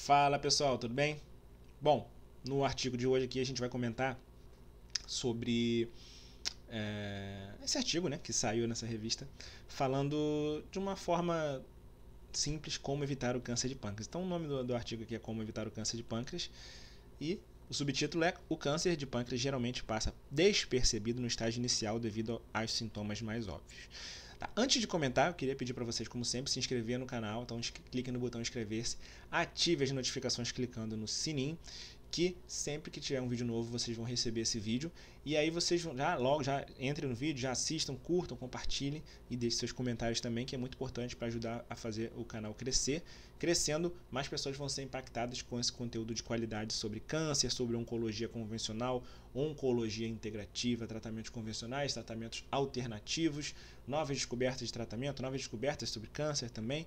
Fala pessoal, tudo bem? Bom, no artigo de hoje aqui a gente vai comentar sobre esse artigo, né, que saiu nessa revista, falando de uma forma simples como evitar o câncer de pâncreas. Então o nome do artigo aqui é Como Evitar o Câncer de Pâncreas e o subtítulo é: O câncer de pâncreas geralmente passa despercebido no estágio inicial devido aos sintomas mais óbvios. Tá, antes de comentar, eu queria pedir para vocês, como sempre, se inscrever no canal. Então cliquem no botão inscrever-se, ative as notificações clicando no sininho, que sempre que tiver um vídeo novo vocês vão receber esse vídeo. E aí vocês vão já entrem no vídeo, já assistam, curtam, compartilhem e deixem seus comentários também, que é muito importante para ajudar a fazer o canal crescer. Crescendo, mais pessoas vão ser impactadas com esse conteúdo de qualidade sobre câncer, sobre oncologia convencional, oncologia integrativa, tratamentos convencionais, tratamentos alternativos, novas descobertas de tratamento, novas descobertas sobre câncer também,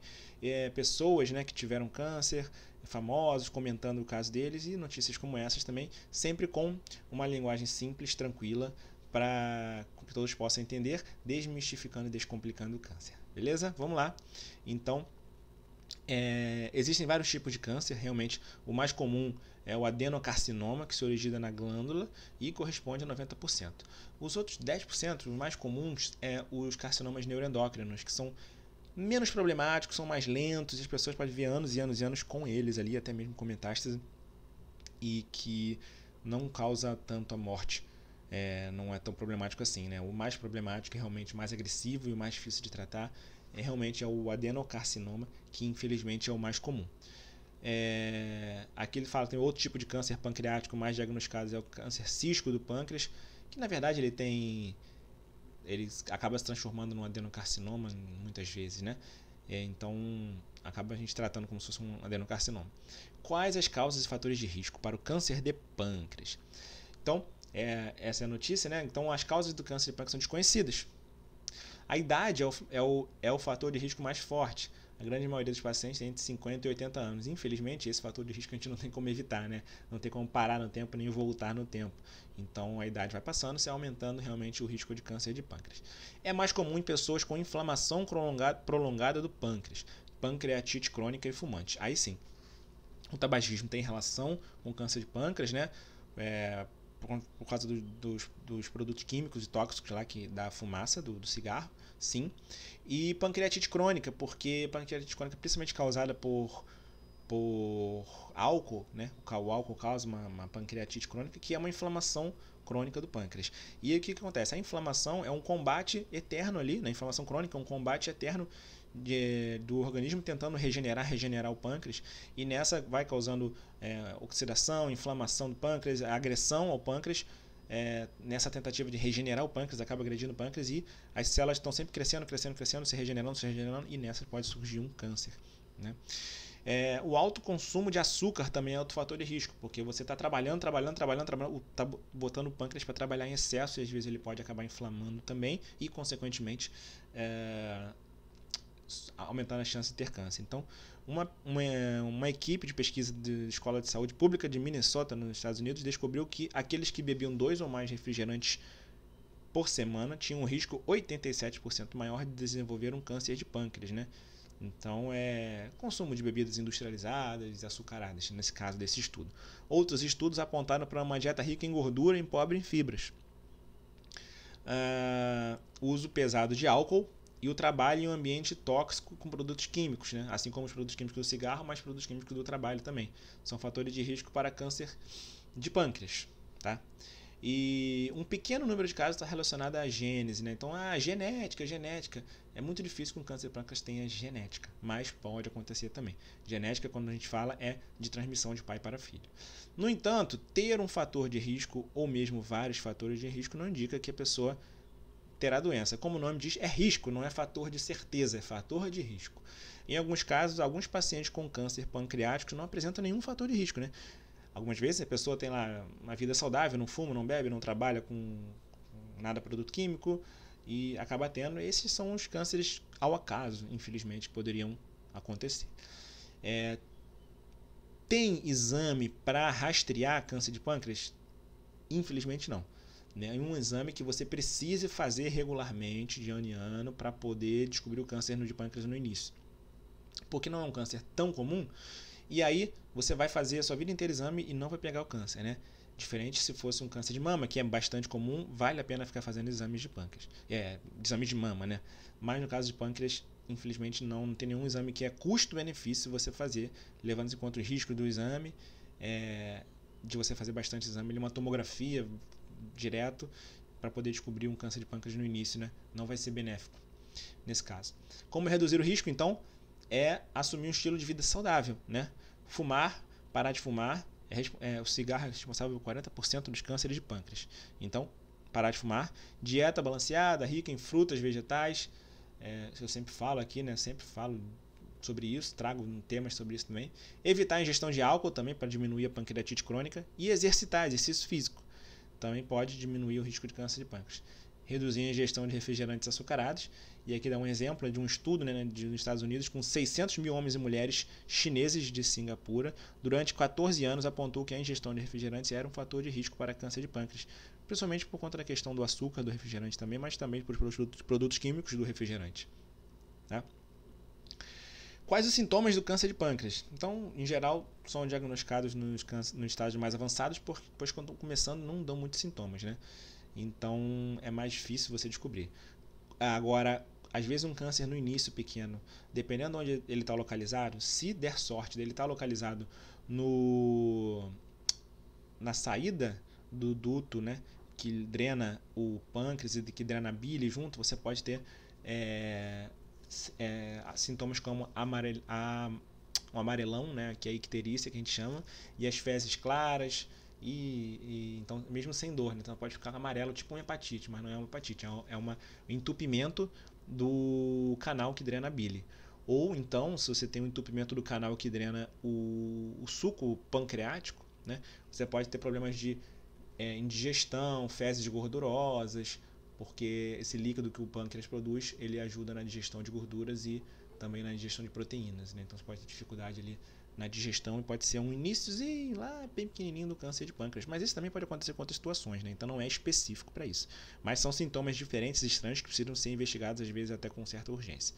pessoas, né, que tiveram câncer, famosos comentando o caso deles e notícias como essas também, sempre com uma linguagem simples, tranquila, para que todos possam entender, desmistificando e descomplicando o câncer. Beleza? Vamos lá. Então, existem vários tipos de câncer, realmente o mais comum é o adenocarcinoma, que se origina na glândula e corresponde a 90%. Os outros 10%, os mais comuns, os carcinomas neuroendócrinos, que são menos problemáticos, são mais lentos, e as pessoas podem viver anos e anos e anos com eles ali, até mesmo com metástase, e que não causa tanto a morte. Não é tão problemático assim, né? O mais problemático, realmente mais agressivo e o mais difícil de tratar, realmente é o adenocarcinoma, que infelizmente é o mais comum. Aqui ele fala que tem outro tipo de câncer pancreático mais diagnosticado, é o câncer cístico do pâncreas, que na verdade ele acaba se transformando num adenocarcinoma muitas vezes, né? Então acaba a gente tratando como se fosse um adenocarcinoma. Quais as causas e fatores de risco para o câncer de pâncreas? Então, essa é a notícia, né? Então as causas do câncer de pâncreas são desconhecidas. A idade é o fator de risco mais forte. A grande maioria dos pacientes tem entre 50 e 80 anos. Infelizmente, esse fator de risco a gente não tem como evitar, né? Não tem como parar no tempo nem voltar no tempo. Então, a idade vai passando e aumentando realmente o risco de câncer de pâncreas. É mais comum em pessoas com inflamação prolongada do pâncreas, pancreatite crônica e fumante. Aí sim, o tabagismo tem relação com câncer de pâncreas, né? Por causa dos produtos químicos e tóxicos lá que da fumaça do cigarro, sim. E pancreatite crônica, porque pancreatite crônica é principalmente causada por álcool, né? O álcool causa uma pancreatite crônica, que é uma inflamação crônica do pâncreas. E aí o que acontece? A inflamação é um combate eterno ali, na inflamação crônica é um combate eterno do organismo tentando regenerar o pâncreas, e nessa vai causando oxidação, inflamação do pâncreas, agressão ao pâncreas. Nessa tentativa de regenerar o pâncreas, acaba agredindo o pâncreas e as células estão sempre crescendo, se regenerando, e nessa pode surgir um câncer, né? O alto consumo de açúcar também é outro fator de risco, porque você está trabalhando, está botando o pâncreas para trabalhar em excesso e às vezes ele pode acabar inflamando também e, consequentemente, aumentando a chance de ter câncer. Então, uma equipe de pesquisa da Escola de Saúde Pública de Minnesota, nos Estados Unidos, descobriu que aqueles que bebiam 2 ou mais refrigerantes por semana tinham um risco 87% maior de desenvolver um câncer de pâncreas, né? Então, consumo de bebidas industrializadas, açucaradas, nesse caso desse estudo. Outros estudos apontaram para uma dieta rica em gordura e pobre em fibras. Uso pesado de álcool e o trabalho em um ambiente tóxico com produtos químicos, né? Assim como os produtos químicos do cigarro, mas produtos químicos do trabalho também. São fatores de risco para câncer de pâncreas, tá? E um pequeno número de casos está relacionado à gênese, né? Então, genética. É muito difícil que um câncer de pâncreas tenha genética, mas pode acontecer também. Genética, quando a gente fala, é de transmissão de pai para filho. No entanto, ter um fator de risco ou mesmo vários fatores de risco não indica que a pessoa terá doença. Como o nome diz, é risco, não é fator de certeza, é fator de risco. Em alguns casos, alguns pacientes com câncer pancreático não apresentam nenhum fator de risco, né? Algumas vezes a pessoa tem lá uma vida saudável, não fuma, não bebe, não trabalha com nada produto químico e acaba tendo. Esses são os cânceres ao acaso, infelizmente, que poderiam acontecer. Tem exame para rastrear câncer de pâncreas? Infelizmente não. É um exame que você precisa fazer regularmente, de ano em ano, para poder descobrir o câncer de pâncreas no início. Porque não é um câncer tão comum, E aí você vai fazer a sua vida inteira exame e não vai pegar o câncer, né? Diferente se fosse um câncer de mama, que é bastante comum, vale a pena ficar fazendo exames de pâncreas. Exames de mama, né? Mas no caso de pâncreas, infelizmente não tem nenhum exame que é custo-benefício você fazer, levando em conta os riscos do exame, de você fazer bastante exame, uma tomografia direto para poder descobrir um câncer de pâncreas no início, né? Não vai ser benéfico nesse caso. Como reduzir o risco, então, é assumir um estilo de vida saudável, né? Fumar, parar de fumar, o cigarro é responsável por 40% dos cânceres de pâncreas. Então, parar de fumar, dieta balanceada, rica em frutas, vegetais, eu sempre falo aqui, né? Sempre falo sobre isso, trago temas sobre isso também. Evitar a ingestão de álcool também para diminuir a pancreatite crônica e exercitar, exercício físico. Também pode diminuir o risco de câncer de pâncreas. Reduzir a ingestão de refrigerantes açucarados. E aqui dá um exemplo de um estudo, né, nos Estados Unidos com 600 mil homens e mulheres chineses de Singapura. Durante 14 anos apontou que a ingestão de refrigerantes era um fator de risco para câncer de pâncreas. Principalmente por conta da questão do açúcar do refrigerante também, mas também por produtos químicos do refrigerante. Tá? Quais os sintomas do câncer de pâncreas? Então, em geral, são diagnosticados nos estágios mais avançados, pois quando estão começando não dão muitos sintomas, né? Então, é mais difícil você descobrir. Agora, às vezes um câncer no início pequeno, dependendo de onde ele está localizado, se der sorte dele estar localizado na saída do duto, né, que drena o pâncreas e que drena a bile junto, você pode ter sintomas como um amarelão, né, que é a icterícia que a gente chama, e as fezes claras, então mesmo sem dor, né, então pode ficar amarelo, tipo uma hepatite, mas não é uma hepatite, é um entupimento do canal que drena a bile. Ou então, se você tem um entupimento do canal que drena o suco pancreático, né, você pode ter problemas de indigestão, fezes gordurosas, porque esse líquido que o pâncreas produz, ele ajuda na digestão de gorduras e também na digestão de proteínas, né? Então você pode ter dificuldade ali na digestão e pode ser um iníciozinho lá bem pequenininho do câncer de pâncreas. Mas isso também pode acontecer com outras situações, né? Então não é específico para isso. Mas são sintomas diferentes e estranhos que precisam ser investigados às vezes até com certa urgência.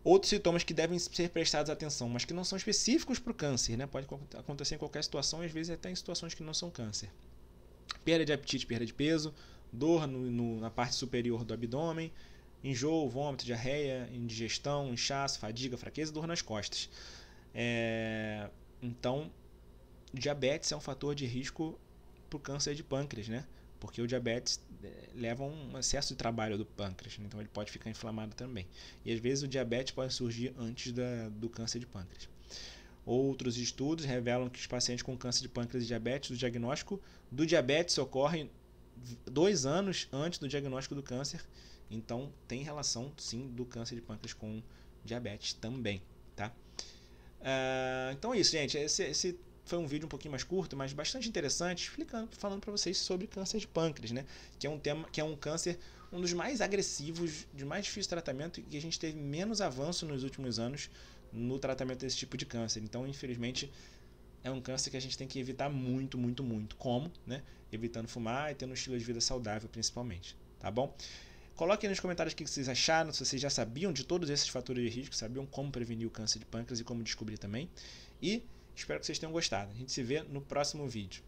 Outros sintomas que devem ser prestados atenção, mas que não são específicos para o câncer, né? Pode acontecer em qualquer situação e às vezes até em situações que não são câncer. Perda de apetite, perda de peso, dor na parte superior do abdômen, enjoo, vômito, diarreia, indigestão, inchaço, fadiga, fraqueza e dor nas costas. Então, diabetes é um fator de risco para o câncer de pâncreas, né? Porque o diabetes leva a um excesso de trabalho do pâncreas, né? Então ele pode ficar inflamado também. E às vezes o diabetes pode surgir antes do câncer de pâncreas. Outros estudos revelam que os pacientes com câncer de pâncreas e diabetes, o diagnóstico do diabetes ocorre 2 anos antes do diagnóstico do câncer. Então tem relação sim do câncer de pâncreas com diabetes também, tá? Então é isso, gente. Esse foi um vídeo um pouquinho mais curto, mas bastante interessante, falando para vocês sobre câncer de pâncreas, né? Que é um câncer, um dos mais agressivos, de mais difícil tratamento e que a gente teve menos avanço nos últimos anos no tratamento desse tipo de câncer. Então, infelizmente, é um câncer que a gente tem que evitar muito, muito, muito. Como? Né? Evitando fumar e tendo um estilo de vida saudável, principalmente. Tá bom? Coloquem nos comentários o que vocês acharam, se vocês já sabiam de todos esses fatores de risco, sabiam como prevenir o câncer de pâncreas e como descobrir também. E espero que vocês tenham gostado. A gente se vê no próximo vídeo.